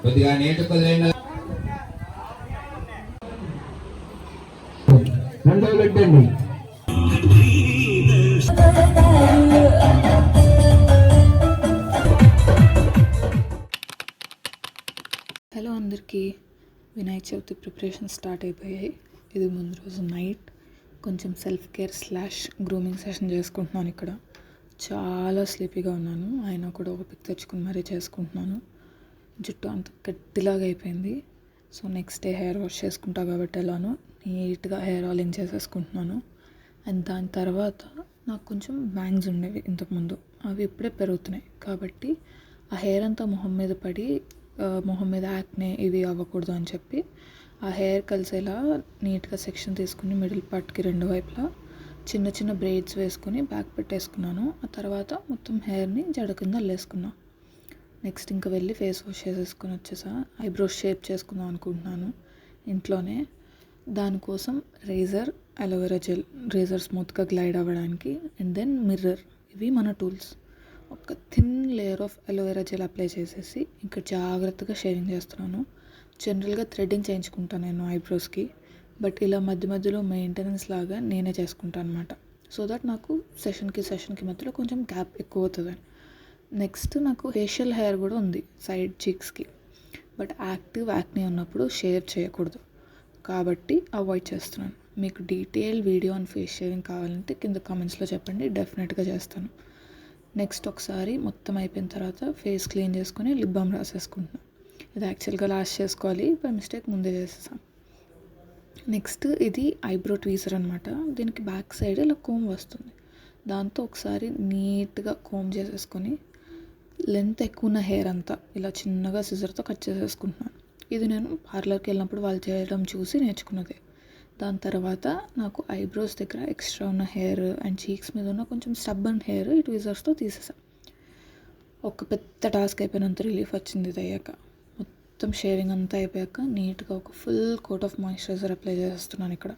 కొద్దిగా నీటి కుదిరిన పెట్టండి. హలో అందరికీ, వినాయక చవితి ప్రిపరేషన్ స్టార్ట్ అయిపోయాయి. ఇది ముందు రోజు నైట్ కొంచెం సెల్ఫ్ కేర్ / గ్రూమింగ్ సెషన్ చేసుకుంటున్నాను. ఇక్కడ చాలా స్లీపీగా ఉన్నాను, అయినా కూడా ఒక పిక్ తెచ్చుకుని మరీ చేసుకుంటున్నాను. జుట్టు అంత గట్టిలాగా అయిపోయింది. So next day hair wash చేసుకుంటా కాబట్టి ఎలానో నీట్గా హెయిర్ ఆయిలింగ్ చేసేసుకుంటున్నాను. అండ్ దాని తర్వాత నాకు కొంచెం బ్యాంగ్స్ ఉండేవి ఇంతకుముందు, అవి ఇప్పుడే పెరుగుతున్నాయి కాబట్టి ఆ హెయిర్ అంతా మొహం మీద పడి మొహం మీద యాక్నే ఇవి అవ్వకూడదు అని చెప్పి ఆ హెయిర్ కలిసేలా నీట్గా సెక్షన్ తీసుకుని మిడిల్ పార్ట్కి రెండు వైపులా చిన్న చిన్న బ్రెయిడ్స్ వేసుకుని బ్యాక్ పెట్టేసుకున్నాను. ఆ తర్వాత మొత్తం హెయిర్ని జడ కింద అల్లేసుకున్నాను. నెక్స్ట్ ఇంకా వెళ్ళి ఫేస్ వాష్ చేసేసుకుని వచ్చేసా. ఐబ్రోస్ షేప్ చేసుకుందాం అనుకుంటున్నాను ఇంట్లోనే. దానికోసం రేజర్, అలోవెరా జెల్, రేజర్ స్మూత్గా గ్లైడ్ అవ్వడానికి, అండ్ దెన్ మిర్రర్. ఇవి మన టూల్స్. ఒక thin layer of aloe vera gel apply చేసేసి ఇంకా జాగ్రత్తగా షేవింగ్ చేస్తున్నాను. జనరల్గా థ్రెడ్డింగ్ చేయించుకుంటాను నేను ఐబ్రోస్కి, బట్ ఇలా మధ్య మధ్యలో మెయింటెనెన్స్ లాగా నేనే చేసుకుంటాను అనమాట. సో దట్ నాకు సెషన్కి మధ్యలో కొంచెం గ్యాప్ ఎక్కువ అవుతుంది. నెక్స్ట్ నాకు ఫేషియల్ హెయిర్ కూడా ఉంది సైడ్ చీక్స్కి, బట్ యాక్టివ్ యాక్నే ఉన్నప్పుడు షేవ్ చేయకూడదు కాబట్టి అవాయిడ్ చేస్తున్నాను. మీకు detail video on face shaving కావాలంటే కింద కామెంట్స్లో చెప్పండి, డెఫినెట్గా చేస్తాను. నెక్స్ట్ ఒకసారి మొత్తం అయిపోయిన తర్వాత ఫేస్ క్లీన్ చేసుకొని లిప్ బామ్ రాసేసుకుంటున్నాను. ఇది యాక్చువల్గా లాస్ట్ చేసుకోవాలి, బై మిస్టేక్ ముందే చేసేసాను. నెక్స్ట్ ఇది ఐబ్రో ట్వీజర్ అనమాట. దీనికి బ్యాక్ సైడ్ ఇలా కోమ్ వస్తుంది. దాంతో ఒకసారి నీట్గా కోమ్ చేసేసుకొని లెంత్ ఎక్కువ ఉన్న హెయిర్ అంతా ఇలా చిన్నగా సిజర్తో కట్ చేసేసుకుంటున్నాను. ఇది నేను పార్లర్కి వెళ్ళినప్పుడు వాళ్ళు చేయడం చూసి నేర్చుకున్నదే. దాని తర్వాత నాకు ఐబ్రోస్ దగ్గర ఎక్స్ట్రా ఉన్న హెయిర్ అండ్ చీక్స్ మీద ఉన్న కొంచెం స్టబ్బన్ హెయిర్ ఈ ట్వీజర్స్తో తీసేసాను. ఒక పెద్ద టాస్క్ అయిపోయినంత రిలీఫ్ వచ్చింది ఇది అయ్యాక. మొత్తం షేవింగ్ అంతా అయిపోయాక నీట్గా ఒక full coat of moisturiser apply చేస్తున్నాను. ఇక్కడ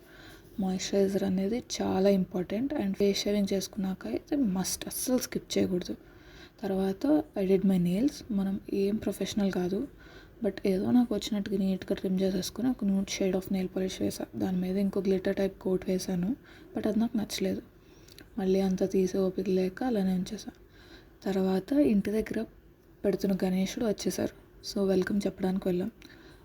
మాయిశ్చరైజర్ అనేది చాలా ఇంపార్టెంట్, అండ్ ఫేస్ షేవింగ్ చేసుకున్నాక అయితే మస్ట్, అస్సలు స్కిప్ చేయకూడదు. తర్వాత ఐ డిడ్ మై నెయిల్స్. మనం ఏం ప్రొఫెషనల్ కాదు, బట్ ఏదో నాకు వచ్చినట్టుగా నీట్గా ట్రిమ్ చేసేసుకుని ఒక nude shade of nail polish వేసాను. దాని మీద ఇంకో గ్లిటర్ టైప్ కోట్ వేసాను, బట్ అది నాకు నచ్చలేదు. మళ్ళీ అంతా తీసి ఓపిక లేక అలానే ఉంచేసాను. తర్వాత ఇంటి దగ్గర పెడుతున్న గణేశుడు వచ్చేసారు. సో వెల్కమ్ చెప్పడానికి వెళ్ళాం.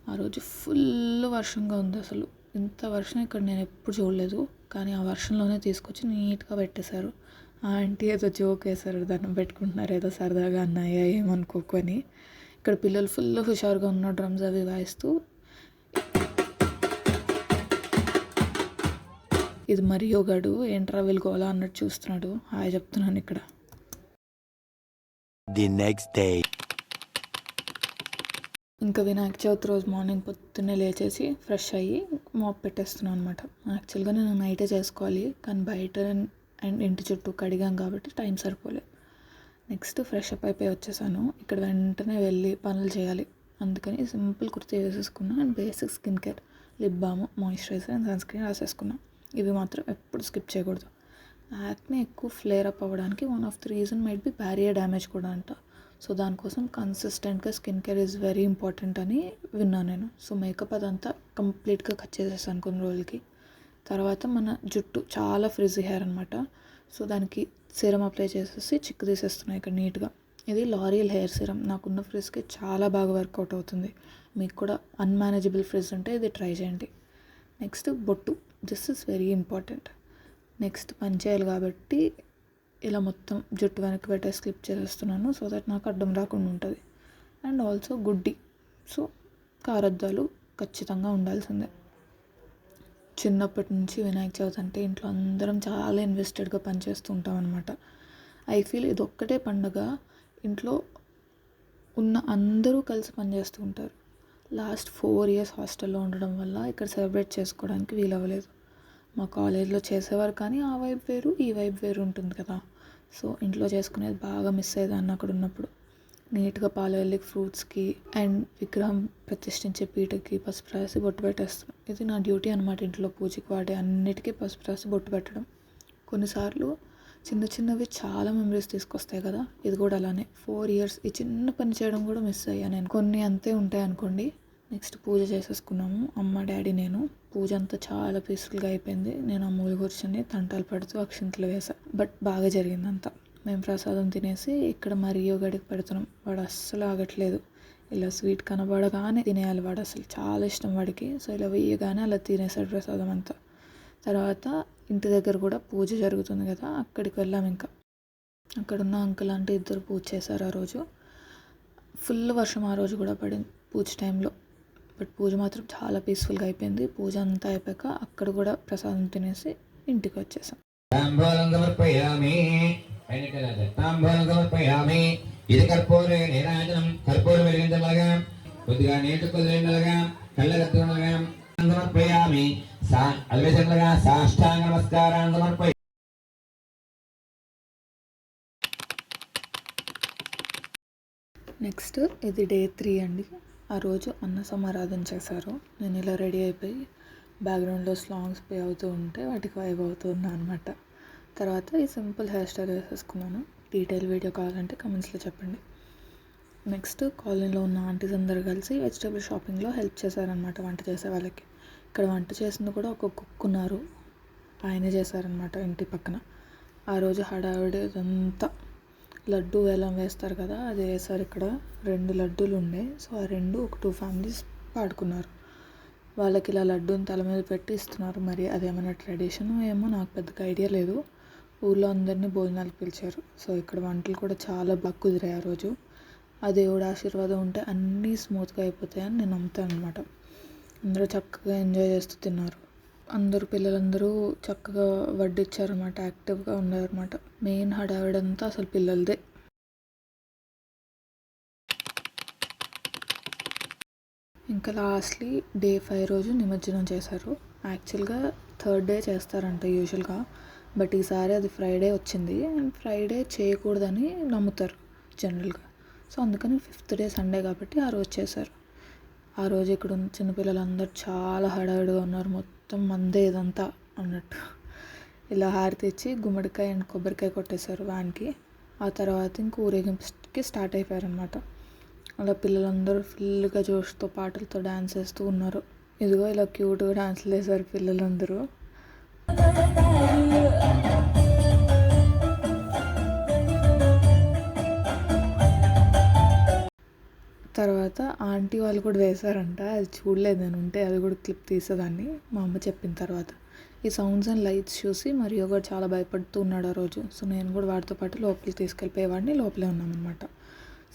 ఆ రోజు ఫుల్ వర్షంగా ఉంది. అసలు ఇంత వర్షం ఇక్కడ నేను ఎప్పుడు చూడలేదు, కానీ ఆ వర్షంలోనే తీసుకొచ్చి నీట్గా పెట్టేశారు. ఆ ఆంటీ ఏదో జోక్ వేశారు, దండం పెట్టుకుంటున్నారు ఏదో సరదాగా అన్నాయ ఏమనుకోకొని. ఇక్కడ పిల్లలు ఫుల్ హుషారుగా ఉన్న డ్రమ్స్ అవి వాయిస్తూ, ఇది మరి యోగాడు ఏంట్రా వెళ్ళుకోవాలా అన్నట్టు చూస్తున్నాడు. హాయ్ చెప్తున్నాను ఇక్కడ. The next day. ఇంకా వినాయక చవితి రోజు మార్నింగ్ పొద్దున్నే లేచేసి ఫ్రెష్ అయ్యి మాప్ పెట్టేస్తున్నాను అనమాట. యాక్చువల్గా నేను నైటే చేసుకోవాలి, కానీ బయట అండ్ ఇంటి చుట్టూ కడిగాం కాబట్టి టైం సరిపోలేదు. నెక్స్ట్ ఫ్రెష్ అప్ అయిపోయి వచ్చేసాను. ఇక్కడ వెంటనే వెళ్ళి పనులు చేయాలి, అందుకని సింపుల్ కుర్తీ వేసేసుకున్నా. And basic skin care, lip balm, moisturiser and sunscreen రాసేసుకున్నా. ఇవి మాత్రం ఎప్పుడు స్కిప్ చేయకూడదు. యాక్నే ఎక్కువ ఫ్లేర్ అప్ అవ్వడానికి one of the reason might be barrier damage కూడా అంట. సో దానికోసం కన్సిస్టెంట్గా skin care is very important అని విన్నాను నేను. సో మేకప్ అదంతా కంప్లీట్గా కట్ చేసేసాను కొన్ని రోజులకి. తర్వాత మన జుట్టు చాలా ఫ్రిజీ హెయిర్ అనమాట. సో దానికి సీరం అప్లై చేసేసి చిక్కు తీసేస్తున్నాయి ఇక్కడ నీట్గా. ఇది లారియల్ హెయిర్ సీరం. నాకున్న ఫ్రిజ్కి చాలా బాగా వర్కౌట్ అవుతుంది. మీకు కూడా అన్మేనేజబుల్ ఫ్రిజ్ ఉంటే ఇది ట్రై చేయండి. నెక్స్ట్ బొట్టు, this is very important. Next పని చేయాలి కాబట్టి ఇలా మొత్తం జుట్టు వెనక్కి పెట్టేసి క్లిప్ చేసేస్తున్నాను, సో దట్ నాకు అడ్డం రాకుండా ఉంటుంది. అండ్ ఆల్సో గుడ్డి, సో కారద్దాలు ఖచ్చితంగా ఉండాల్సిందే. చిన్నప్పటి నుంచి వినాయక చవితి అంటే ఇంట్లో అందరం చాలా ఇన్వెస్టెడ్గా పనిచేస్తూ ఉంటాం అనమాట. ఐ ఫీల్ ఇది ఒక్కటే పండుగ ఇంట్లో ఉన్న అందరూ కలిసి పనిచేస్తూ ఉంటారు. లాస్ట్ 4 years హాస్టల్లో ఉండడం వల్ల ఇక్కడ సెలబ్రేట్ చేసుకోవడానికి వీలవ్వలేదు. మా కాలేజ్లో చేసేవారు, కానీ ఆ వైబ్ వేరు ఈ వైబ్ వేరు ఉంటుంది కదా. సో ఇంట్లో చేసుకునేది బాగా మిస్ అయ్యేదాన్ని అక్కడ ఉన్నప్పుడు. నీట్గా పాలవెల్లికి, ఫ్రూట్స్కి అండ్ విగ్రహం ప్రతిష్ఠించే పీటకి పసుపు రాసి బొట్టు పెట్టేస్తాను. ఇది నా డ్యూటీ అనమాట. ఇంట్లో పూజకి వాడే అన్నిటికీ పసుపు రాసి బొట్టు పెట్టడం. కొన్నిసార్లు చిన్న చిన్నవి చాలా మెమరీస్ తీసుకొస్తాయి కదా. ఇది కూడా అలానే 4 ఇయర్స్ ఈ చిన్న పని చేయడం కూడా మిస్ అయ్యా నేను. కొన్ని అంతే ఉంటాయి అనుకోండి. నెక్స్ట్ పూజ చేసేసుకున్నాము, అమ్మ డాడీ నేను. పూజ అంతా చాలా పీస్ఫుల్గా అయిపోయింది. నేను ఆ మూల కూర్చొని తంటాలు పడుతూ అక్షింతలు వేసా. బట్ బాగా జరిగిందంతా. మేము ప్రసాదం తినేసి ఇక్కడ మరియు గడికి పెడుతున్నాం. వాడు అస్సలు ఆగట్లేదు. ఇలా స్వీట్ కనబడగానే తినేయాలి వాడు, అసలు చాలా ఇష్టం వాడికి. సో ఇలా వేయగానే అలా తినేసాడు ప్రసాదం అంతా. తర్వాత ఇంటి దగ్గర కూడా పూజ జరుగుతుంది కదా, అక్కడికి వెళ్ళాం. ఇంకా అక్కడున్న అంకుల్ అంటే ఇద్దరు పూజ చేశారు ఆ రోజు. ఫుల్ వర్షం ఆ రోజు కూడా పడింది పూజ టైంలో. బట్ పూజ మాత్రం చాలా పీస్ఫుల్గా అయిపోయింది. పూజ అంతా అయిపోయాక అక్కడ కూడా ప్రసాదం తినేసి ఇంటికి వచ్చేసాం. తాంబూలం సమర్పయామి. తాంబూలం సమర్పయామి. ఇది కర్పూరే నీరాజనం. కర్పూరం వెలిగించమలగా కొద్దిగా నీటి కొద్దిగా కళ్ళగత్తుగా సమర్పయామి. అల్వేశంగా సాష్టాంగ నమస్కారాన్ని సమర్పయ. నెక్స్ట్ ఇది డే 3 అండి. ఆ రోజు అన్న సమారాధన చేశారు. నేను ఇలా రెడీ అయిపోయి బ్యాక్గ్రౌండ్లో సాంగ్స్ ప్లే అవుతూ ఉంటే వాటికి వైబ్ అవుతూ ఉన్నాను అనమాట. తర్వాత ఈ సింపుల్ హెయిర్ స్టైల్ వేసేసుకున్నాను. డీటెయిల్ వీడియో కావాలంటే కమెంట్స్లో చెప్పండి. నెక్స్ట్ కాలనీలో ఉన్న ఆంటీస్ అందరూ కలిసి వెజిటేబుల్ షాపింగ్లో హెల్ప్ చేశారనమాట వంట చేసే వాళ్ళకి. ఇక్కడ వంట చేసింది కూడా ఒక కుక్ ఉన్నారు, ఆయనే చేశారనమాట ఇంటి పక్కన. ఆ రోజు హడావిడి ఇదంతా లడ్డు వేలం వేస్తారు కదా, అది వేశారు. ఇక్కడ 2 లడ్డూలు ఉండే. సో ఆ 2 ఒక 2 ఫ్యామిలీస్ పాడుకున్నారు. వాళ్ళకి ఇలా లడ్డూని తల మీద పెట్టి ఇస్తున్నారు. మరి అదేమైనా ట్రెడిషన్ ఏమో నాకు పెద్దగా ఐడియా లేదు. ఊళ్ళో అందరినీ భోజనాలు పిలిచారు. సో ఇక్కడ వంటలు కూడా చాలా బాగా కుదిరాయి ఆ రోజు. ఆ దేవుడు ఆశీర్వాదం ఉంటే అన్నీ స్మూత్గా అయిపోతాయని నేను నమ్ముతాను అనమాట. అందరూ చక్కగా ఎంజాయ్ చేస్తూ తిన్నారు. అందరూ పిల్లలందరూ చక్కగా వడ్డిచ్చారన్నమాట, యాక్టివ్గా ఉన్నారన్నమాట. మెయిన్ హడావిడంతా అసలు పిల్లలదే. ఇంకా లాస్ట్లీ డే 5 రోజు నిమజ్జనం చేశారు. యాక్చువల్గా 3rd డే చేస్తారంట యూజువల్గా, బట్ ఈసారి అది ఫ్రైడే వచ్చింది. అండ్ ఫ్రైడే చేయకూడదని నమ్ముతారు జనరల్గా. సో అందుకని 5th డే సండే కాబట్టి ఆ రోజు చేశారు. ఆ రోజు ఇక్కడ ఉన్న చిన్నపిల్లలందరూ చాలా హడావిడిగా ఉన్నారు. మొత్తం మందే ఇదంతా అన్నట్టు. ఇలా హారతి ఇచ్చి గుమ్మడికాయ అండ్ కొబ్బరికాయ కొట్టేశారు వ్యాన్కి. ఆ తర్వాత ఇంక ఊరేగింపుకి స్టార్ట్ అయిపోయారనమాట. అలా పిల్లలందరూ ఫుల్గా జోష్తో పాటలతో డ్యాన్స్ వేస్తూ ఉన్నారు. ఇదిగో ఇలా క్యూట్గా డ్యాన్స్లు వేశారు పిల్లలందరూ. తర్వాత ఆంటీ వాళ్ళు కూడా వేశారంట. అది చూడలేదు నేను, ఉంటే అది కూడా క్లిప్ తీసేదాన్ని మా అమ్మ చెప్పిన తర్వాత. ఈ సౌండ్స్ అండ్ లైట్స్ చూసి మరియు కూడా చాలా భయపడుతూ ఉన్నాడు ఆ రోజు. సో నేను కూడా వాడితో పాటు లోపలికి తీసుకెళ్ళిపోయేవాడిని. లోపలే ఉన్నామన్నమాట.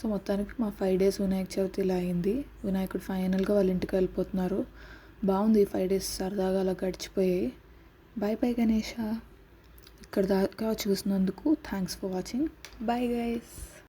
సో మొత్తానికి మా 5 days వినాయక చవితి ఇలా అయింది. వినాయకుడు ఫైనల్గా వాళ్ళ ఇంటికి వెళ్ళిపోతున్నారు. బాగుంది ఈ 5 days, సరదాగా అలా గడిచిపోయాయి. బై గణేష. ఇక్కడ దాకా చూసినందుకు thanks for watching. Bye guys.